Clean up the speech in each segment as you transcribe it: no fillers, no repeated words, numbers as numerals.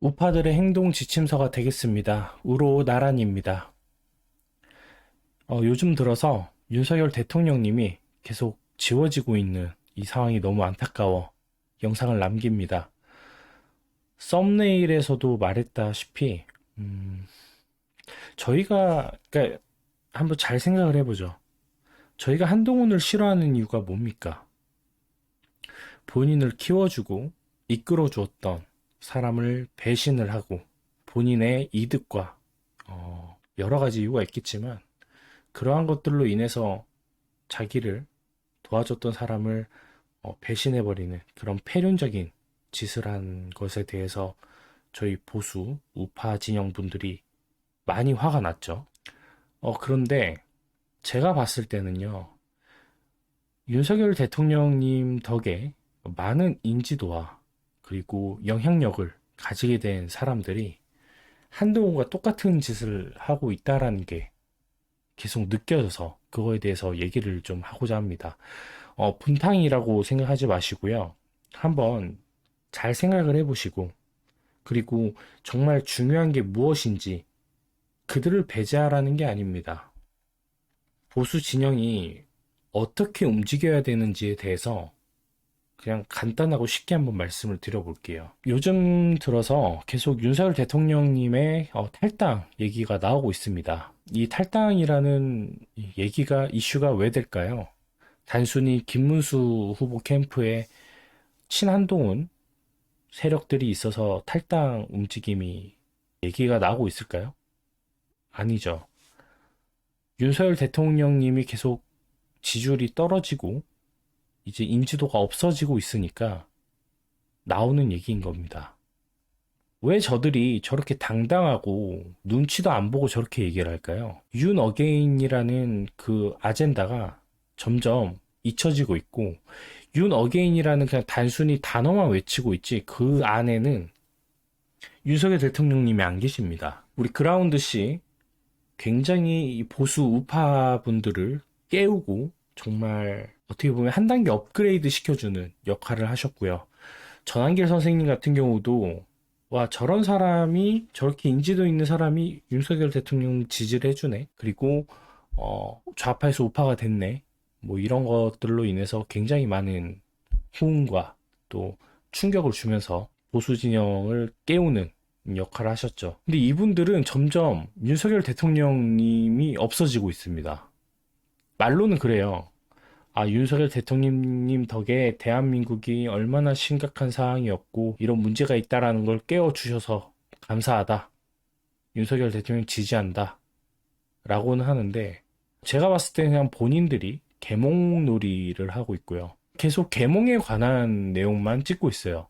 우파들의 행동 지침서가 되겠습니다. 우로 나란입니다. 요즘 들어서 윤석열 대통령님이 계속 지워지고 있는 이 상황이 너무 안타까워 영상을 남깁니다. 썸네일에서도 말했다시피 그러니까 한번 잘 생각을 해보죠. 저희가 한동훈을 싫어하는 이유가 뭡니까? 본인을 키워주고 이끌어 주었던 사람을 배신을 하고 본인의 이득과 여러 가지 이유가 있겠지만 그러한 것들로 인해서 자기를 도와줬던 사람을 배신해버리는 그런 패륜적인 짓을 한 것에 대해서 저희 보수 우파 진영 분들이 많이 화가 났죠. 그런데 제가 봤을 때는요, 윤석열 대통령님 덕에 많은 인지도와 그리고 영향력을 가지게 된 사람들이 한동훈과 똑같은 짓을 하고 있다라는 게 계속 느껴져서 그거에 대해서 얘기를 좀 하고자 합니다. 분탕이라고 생각하지 마시고요. 한번 잘 생각을 해보시고, 그리고 정말 중요한 게 무엇인지 그들을 배제하라는 게 아닙니다. 보수 진영이 어떻게 움직여야 되는지에 대해서 그냥 간단하고 쉽게 한번 말씀을 드려볼게요. 요즘 들어서 계속 윤석열 대통령님의 탈당 얘기가 나오고 있습니다. 이 탈당이라는 얘기가 이슈가 왜 될까요? 단순히 김문수 후보 캠프에 친한동훈 세력들이 있어서 탈당 움직임이 얘기가 나오고 있을까요? 아니죠. 윤석열 대통령님이 계속 지지율이 떨어지고 이제 인지도가 없어지고 있으니까 나오는 얘기인 겁니다. 왜 저들이 저렇게 당당하고 눈치도 안 보고 저렇게 얘기를 할까요? 윤 어게인이라는 그 아젠다가 점점 잊혀지고 있고 윤 어게인이라는 그냥 단순히 단어만 외치고 있지 그 안에는 윤석열 대통령님이 안 계십니다. 우리 그라운드 씨 굉장히 보수 우파 분들을 깨우고 정말 어떻게 보면 한 단계 업그레이드 시켜주는 역할을 하셨고요. 전한길 선생님 같은 경우도 와 저런 사람이 저렇게 인지도 있는 사람이 윤석열 대통령 지지를 해주네. 그리고 좌파에서 우파가 됐네. 뭐 이런 것들로 인해서 굉장히 많은 호응과 또 충격을 주면서 보수 진영을 깨우는 역할을 하셨죠. 근데 이분들은 점점 윤석열 대통령님이 없어지고 있습니다. 말로는 그래요. 아, 윤석열 대통령님 덕에 대한민국이 얼마나 심각한 상황이었고 이런 문제가 있다라는 걸 깨워주셔서 감사하다. 윤석열 대통령 지지한다. 라고는 하는데 제가 봤을 때는 그냥 본인들이 계몽놀이를 하고 있고요. 계속 계몽에 관한 내용만 찍고 있어요.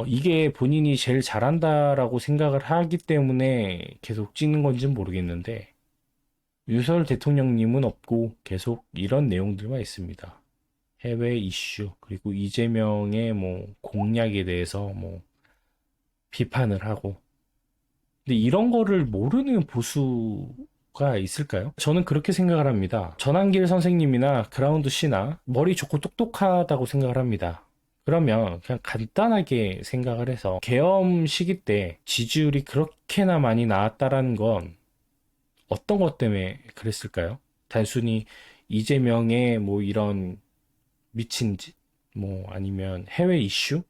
이게 본인이 제일 잘한다라고 생각을 하기 때문에 계속 찍는 건지는 모르겠는데 윤석열 대통령님은 없고 계속 이런 내용들만 있습니다. 해외 이슈, 그리고 이재명의 뭐 공약에 대해서 뭐 비판을 하고. 근데 이런 거를 모르는 보수가 있을까요? 저는 그렇게 생각을 합니다. 전한길 선생님이나 그라운드 씨나 머리 좋고 똑똑하다고 생각을 합니다. 그러면 그냥 간단하게 생각을 해서 계엄 시기 때 지지율이 그렇게나 많이 나왔다라는 건 어떤 것 때문에 그랬을까요? 단순히 이재명의 뭐 이런 미친 짓, 뭐 아니면 해외 이슈,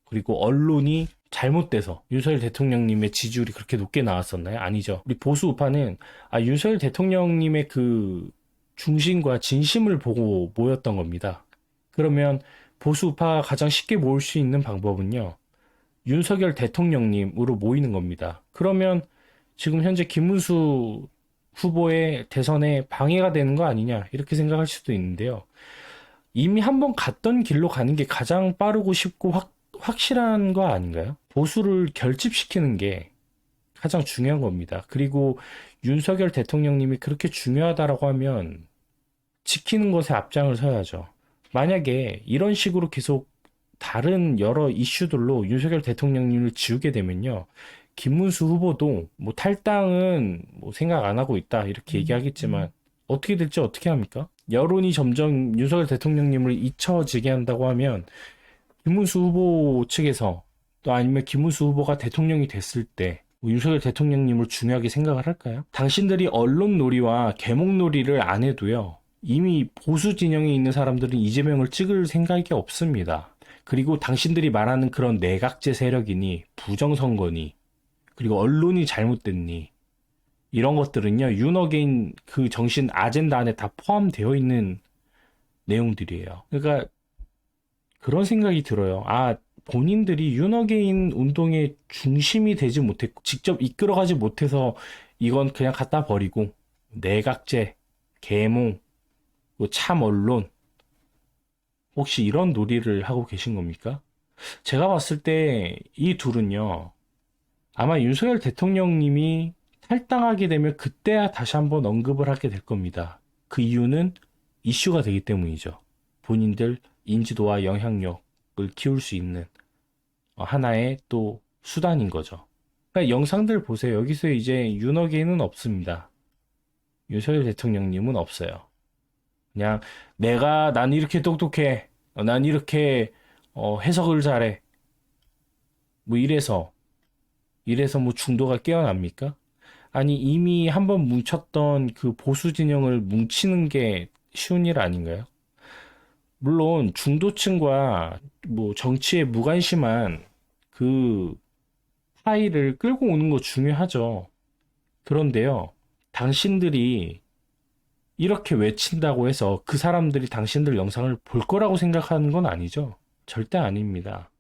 그리고 언론이 잘못돼서 윤석열 대통령님의 지지율이 그렇게 높게 나왔었나요? 아니죠. 우리 보수 우파는 윤석열 대통령님의 그 중심과 진심을 보고 모였던 겁니다. 그러면 보수 우파가 가장 쉽게 모을 수 있는 방법은요. 윤석열 대통령님으로 모이는 겁니다. 그러면 지금 현재 김문수 후보의 대선에 방해가 되는 거 아니냐 이렇게 생각할 수도 있는데요. 이미 한번 갔던 길로 가는 게 가장 빠르고 쉽고 확실한 거 아닌가요? 보수를 결집시키는 게 가장 중요한 겁니다. 그리고 윤석열 대통령님이 그렇게 중요하다라고 하면 지키는 것에 앞장을 서야죠. 만약에 이런 식으로 계속 다른 여러 이슈들로 윤석열 대통령님을 지우게 되면요. 김문수 후보도 뭐 탈당은 뭐 생각 안 하고 있다 이렇게 얘기하겠지만 어떻게 될지 어떻게 합니까? 여론이 점점 윤석열 대통령님을 잊혀지게 한다고 하면 김문수 후보 측에서 또 아니면 김문수 후보가 대통령이 됐을 때 윤석열 대통령님을 중요하게 생각을 할까요? 당신들이 언론 놀이와 개목 놀이를 안 해도요. 이미 보수 진영에 있는 사람들은 이재명을 찍을 생각이 없습니다. 그리고 당신들이 말하는 그런 내각제 세력이니 부정선거니 그리고 언론이 잘못됐니 이런 것들은요. 윤어게인 그 정신 아젠다 안에 다 포함되어 있는 내용들이에요. 그러니까 그런 생각이 들어요. 아, 본인들이 윤어게인 운동의 중심이 되지 못했고, 직접 이끌어가지 못해서 이건 그냥 갖다 버리고, 내각제, 계몽, 참 언론, 혹시 이런 놀이를 하고 계신 겁니까? 제가 봤을 때 이 둘은요, 아마 윤석열 대통령님이 탈당하게 되면 그때야 다시 한번 언급을 하게 될 겁니다. 그 이유는 이슈가 되기 때문이죠. 본인들 인지도와 영향력을 키울 수 있는 하나의 또 수단인 거죠. 그러니까 영상들 보세요. 여기서 이제 윤석열은 없습니다. 윤석열 대통령님은 없어요. 그냥 난 이렇게 똑똑해. 난 이렇게 해석을 잘해. 뭐 이래서 뭐 중도가 깨어납니까? 아니 이미 한번 뭉쳤던 그 보수 진영을 뭉치는 게 쉬운 일 아닌가요? 물론 중도층과 뭐 정치에 무관심한 그 파이를 끌고 오는 거 중요하죠. 그런데요, 당신들이 이렇게 외친다고 해서 그 사람들이 당신들 영상을 볼 거라고 생각하는 건 아니죠. 절대 아닙니다.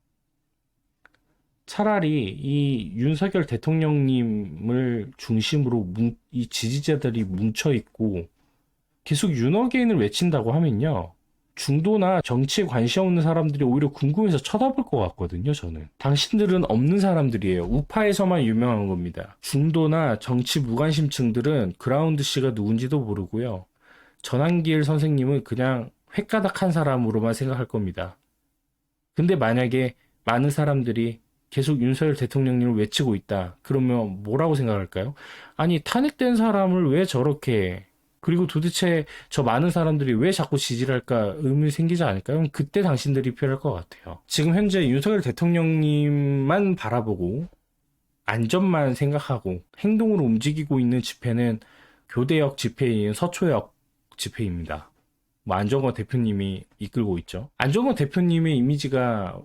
차라리 이 윤석열 대통령님을 중심으로 이 지지자들이 뭉쳐 있고 계속 윤어게인을 외친다고 하면요. 중도나 정치에 관심 없는 사람들이 오히려 궁금해서 쳐다볼 것 같거든요, 저는. 당신들은 없는 사람들이에요. 우파에서만 유명한 겁니다. 중도나 정치 무관심층들은 그라운드 씨가 누군지도 모르고요. 전한길 선생님은 그냥 획가닥한 사람으로만 생각할 겁니다. 근데 만약에 많은 사람들이 계속 윤석열 대통령님을 외치고 있다. 그러면 뭐라고 생각할까요? 아니, 탄핵된 사람을 왜 저렇게 그리고 도대체 저 많은 사람들이 왜 자꾸 지지를 할까 의문이 생기지 않을까요? 그때 당신들이 필요할 것 같아요. 지금 현재 윤석열 대통령님만 바라보고 안전만 생각하고 행동으로 움직이고 있는 집회는 교대역 집회인 서초역 집회입니다. 뭐 안정권 대표님이 이끌고 있죠. 안정권 대표님의 이미지가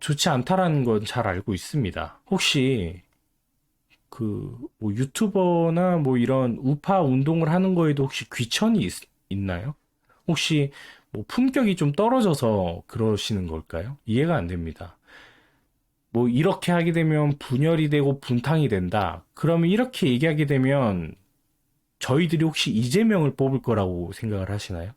좋지 않다라는 건 잘 알고 있습니다. 혹시 뭐 유튜버나 뭐 이런 우파 운동을 하는 거에도 혹시 귀천이 있나요? 혹시 뭐 품격이 좀 떨어져서 그러시는 걸까요? 이해가 안 됩니다. 뭐 이렇게 하게 되면 분열이 되고 분탕이 된다. 그러면 이렇게 얘기하게 되면 저희들이 혹시 이재명을 뽑을 거라고 생각을 하시나요?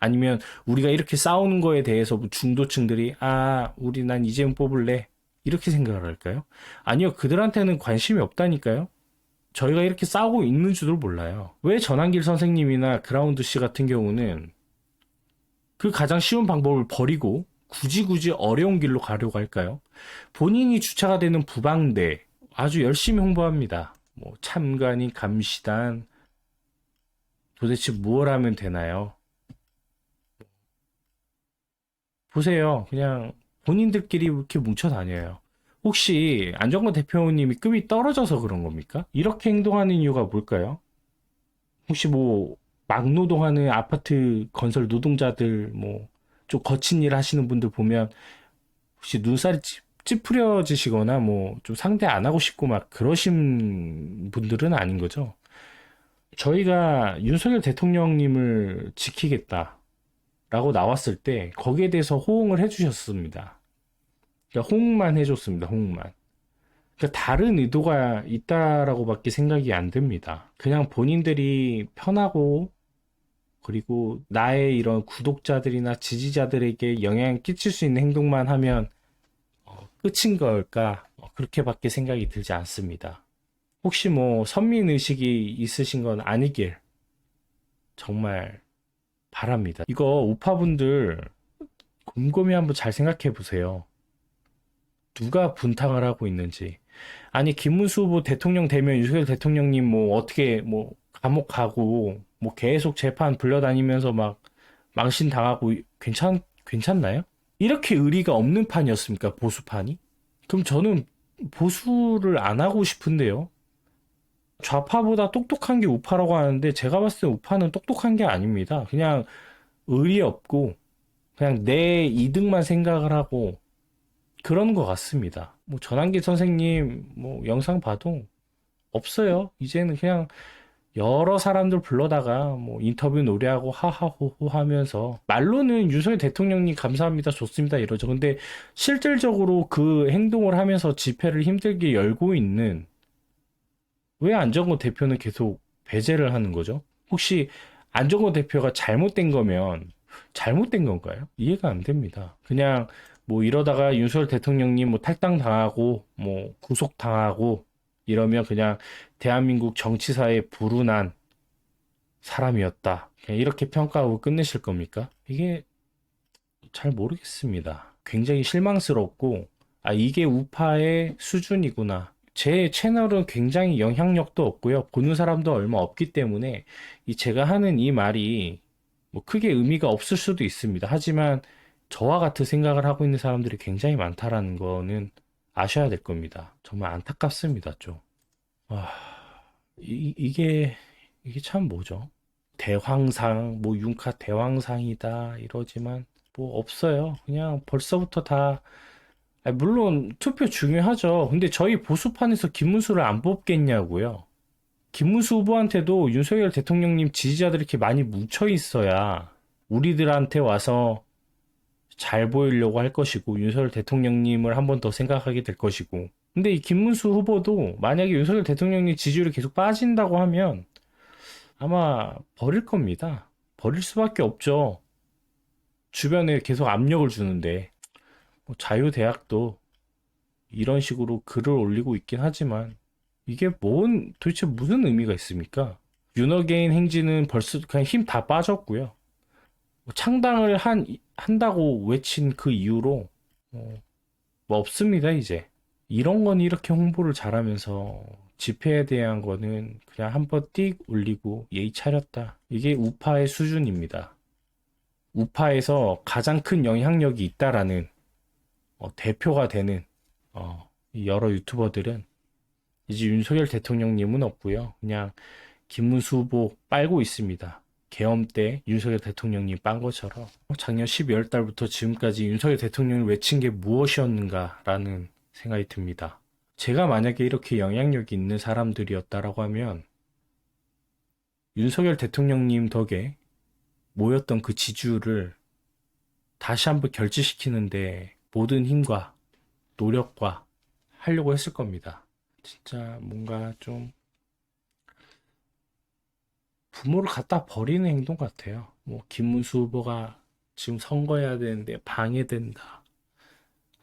아니면 우리가 이렇게 싸우는 거에 대해서 중도층들이 난 이재명 뽑을래. 이렇게 생각을 할까요? 아니요, 그들한테는 관심이 없다니까요. 저희가 이렇게 싸우고 있는 줄도 몰라요. 왜 전한길 선생님이나 그라운드 씨 같은 경우는 그 가장 쉬운 방법을 버리고 굳이 어려운 길로 가려고 할까요? 본인이 주체가 되는 부방대 아주 열심히 홍보합니다. 뭐 참관인, 감시단 도대체 무엇 하면 되나요? 보세요. 그냥 본인들끼리 이렇게 뭉쳐 다녀요. 혹시 안정권 대표님이 급이 떨어져서 그런 겁니까? 이렇게 행동하는 이유가 뭘까요? 혹시 뭐 막노동하는 아파트 건설 노동자들 뭐 좀 거친 일 하시는 분들 보면 혹시 눈살이 찌푸려지시거나 뭐 좀 상대 안 하고 싶고 막 그러신 분들은 아닌 거죠. 저희가 윤석열 대통령님을 지키겠다라고 나왔을 때 거기에 대해서 호응을 해주셨습니다. 그러니까 호응만 해줬습니다. 호응만. 그러니까 다른 의도가 있다라고밖에 생각이 안 됩니다. 그냥 본인들이 편하고 그리고 나의 이런 구독자들이나 지지자들에게 영향을 끼칠 수 있는 행동만 하면 끝인 걸까? 그렇게밖에 생각이 들지 않습니다. 혹시 뭐 선민의식이 있으신 건 아니길 정말 바랍니다. 이거 우파분들 곰곰이 한번 잘 생각해 보세요. 누가 분탕을 하고 있는지. 아니 김문수 후보 대통령 되면 윤석열 대통령님 뭐 어떻게 뭐 감옥 가고 뭐 계속 재판 불려다니면서 막 망신 당하고 괜찮나요? 이렇게 의리가 없는 판이었습니까? 보수판이? 그럼 저는 보수를 안 하고 싶은데요. 좌파보다 똑똑한 게 우파라고 하는데 제가 봤을 때 우파는 똑똑한 게 아닙니다. 그냥 의리 없고 그냥 내 이득만 생각을 하고 그런 것 같습니다. 뭐 전환기 선생님 뭐 영상 봐도 없어요. 이제는 그냥 여러 사람들 불러다가 뭐 인터뷰 노래하고 하하호호 하면서 말로는 윤석열 대통령님 감사합니다 좋습니다 이러죠. 근데 실질적으로 그 행동을 하면서 집회를 힘들게 열고 있는 왜 안정권 대표는 계속 배제를 하는 거죠? 혹시 안정권 대표가 잘못된 거면 잘못된 건가요? 이해가 안 됩니다. 그냥 뭐 이러다가 윤석열 대통령님 뭐 탈당 당하고 뭐 구속 당하고 이러면 그냥 대한민국 정치사에 불운한 사람이었다. 그냥 이렇게 평가하고 끝내실 겁니까? 이게 잘 모르겠습니다. 굉장히 실망스럽고, 아, 이게 우파의 수준이구나. 제 채널은 굉장히 영향력도 없고요. 보는 사람도 얼마 없기 때문에 이 제가 하는 이 말이 뭐 크게 의미가 없을 수도 있습니다. 하지만 저와 같은 생각을 하고 있는 사람들이 굉장히 많다라는 거는 아셔야 될 겁니다. 정말 안타깝습니다, 좀. 아, 이게 참 뭐죠? 대황상, 뭐 윤카 대황상이다 이러지만 뭐 없어요. 그냥 벌써부터 다 아니, 물론 투표 중요하죠. 근데 저희 보수판에서 김문수를 안 뽑겠냐고요. 김문수 후보한테도 윤석열 대통령님 지지자들이 이렇게 많이 뭉쳐 있어야 우리들한테 와서 잘 보이려고 할 것이고 윤석열 대통령님을 한 번 더 생각하게 될 것이고. 근데 이 김문수 후보도 만약에 윤석열 대통령님 지지율이 계속 빠진다고 하면 아마 버릴 겁니다. 버릴 수밖에 없죠. 주변에 계속 압력을 주는데 뭐 자유대학도 이런 식으로 글을 올리고 있긴 하지만 이게 도대체 무슨 의미가 있습니까? 윤어게인 행진은 벌써 그냥 힘 다 빠졌고요. 뭐 창당을 한다고 외친 그 이후로 뭐 없습니다, 이제. 이런 건 이렇게 홍보를 잘하면서 집회에 대한 거는 그냥 한번 띡 올리고 예의 차렸다. 이게 우파의 수준입니다. 우파에서 가장 큰 영향력이 있다라는 대표가 되는 이 여러 유튜버들은 이제 윤석열 대통령님은 없고요. 그냥 김문수 후보 빨고 있습니다. 계엄 때 윤석열 대통령님 빤 것처럼 작년 12월 달부터 지금까지 윤석열 대통령이 외친 게 무엇이었는가라는 생각이 듭니다. 제가 만약에 이렇게 영향력이 있는 사람들이었다라고 하면 윤석열 대통령님 덕에 모였던 그 지지율을 다시 한번 결집시키는데 모든 힘과 노력과 하려고 했을 겁니다. 진짜 뭔가 좀 부모를 갖다 버리는 행동 같아요. 뭐 김문수 후보가 지금 선거해야 되는데 방해된다.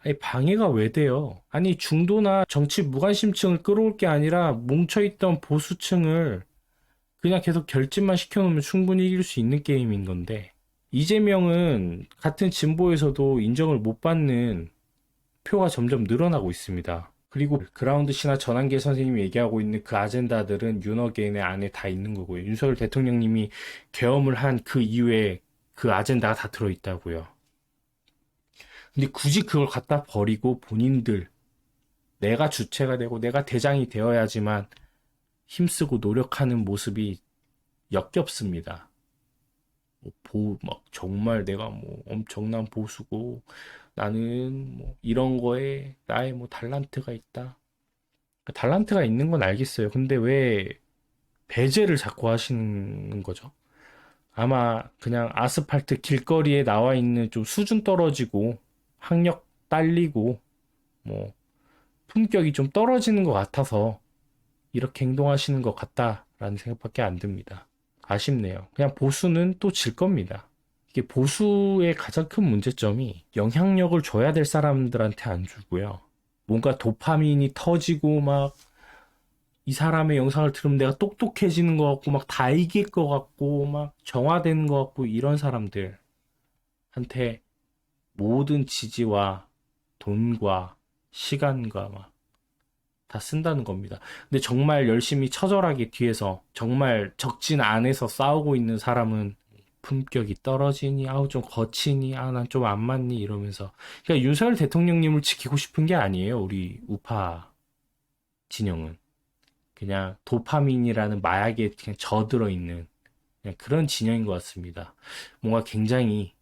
아니 방해가 왜 돼요? 아니 중도나 정치 무관심층을 끌어올 게 아니라 뭉쳐있던 보수층을 그냥 계속 결집만 시켜놓으면 충분히 이길 수 있는 게임인 건데 이재명은 같은 진보에서도 인정을 못 받는 표가 점점 늘어나고 있습니다. 그리고 그라운드 씨나 전한계 선생님이 얘기하고 있는 그 아젠다들은 윤어게인의 안에 다 있는 거고요. 윤석열 대통령님이 계엄을 한 그 이후에 그 아젠다가 다 들어있다고요. 근데 굳이 그걸 갖다 버리고 본인들 내가 주체가 되고 내가 대장이 되어야지만 힘쓰고 노력하는 모습이 역겹습니다. 막 정말 내가 뭐 엄청난 보수고 나는 뭐 이런 거에 나의 뭐 달란트가 있다. 달란트가 있는 건 알겠어요. 근데 왜 배제를 자꾸 하시는 거죠? 아마 그냥 아스팔트 길거리에 나와 있는 좀 수준 떨어지고 학력 딸리고 뭐 품격이 좀 떨어지는 것 같아서 이렇게 행동하시는 것 같다라는 생각밖에 안 듭니다. 아쉽네요. 그냥 보수는 또 질 겁니다. 이게 보수의 가장 큰 문제점이 영향력을 줘야 될 사람들한테 안 주고요. 뭔가 도파민이 터지고 막 이 사람의 영상을 들으면 내가 똑똑해지는 것 같고 막 다 이길 것 같고 막 정화되는 것 같고 이런 사람들한테 모든 지지와 돈과 시간과 막 다 쓴다는 겁니다. 근데 정말 열심히 처절하게 뒤에서 정말 적진 안에서 싸우고 있는 사람은 품격이 떨어지니, 아우, 좀 거치니, 아, 난 좀 안 맞니, 이러면서. 그러니까 윤석열 대통령님을 지키고 싶은 게 아니에요, 우리 우파 진영은. 그냥 도파민이라는 마약에 그냥 젖들어 있는 그냥 그런 진영인 것 같습니다. 뭔가 굉장히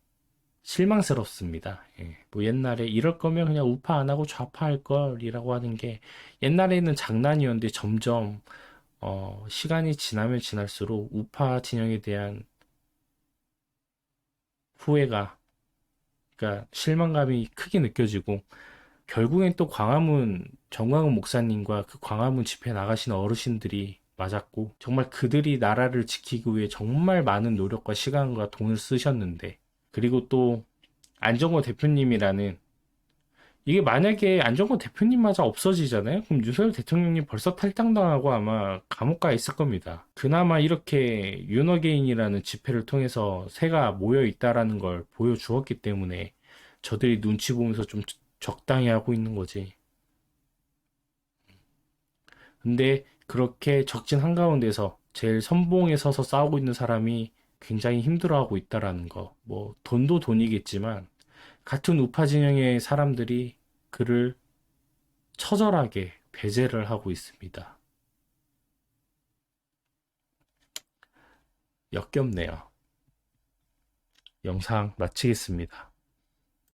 실망스럽습니다. 예. 뭐 옛날에 이럴 거면 그냥 우파 안 하고 좌파 할 걸이라고 하는 게 옛날에는 장난이었는데 점점 시간이 지나면 지날수록 우파 진영에 대한 후회가, 그러니까 실망감이 크게 느껴지고 결국엔 또 광화문 정광훈 목사님과 그 광화문 집회 나가신 어르신들이 맞았고 정말 그들이 나라를 지키기 위해 정말 많은 노력과 시간과 돈을 쓰셨는데 그리고 또 안정호 대표님이라는 이게 만약에 안정권 대표님마저 없어지잖아요? 그럼 윤석열 대통령님 벌써 탈당당하고 아마 감옥 가 있을 겁니다. 그나마 이렇게 윤어게인이라는 집회를 통해서 새가 모여 있다라는 걸 보여주었기 때문에 저들이 눈치 보면서 좀 적당히 하고 있는 거지. 근데 그렇게 적진 한가운데서 제일 선봉에 서서 싸우고 있는 사람이 굉장히 힘들어하고 있다라는 거. 뭐 돈도 돈이겠지만 같은 우파 진영의 사람들이 그를 처절하게 배제를 하고 있습니다. 역겹네요. 영상 마치겠습니다.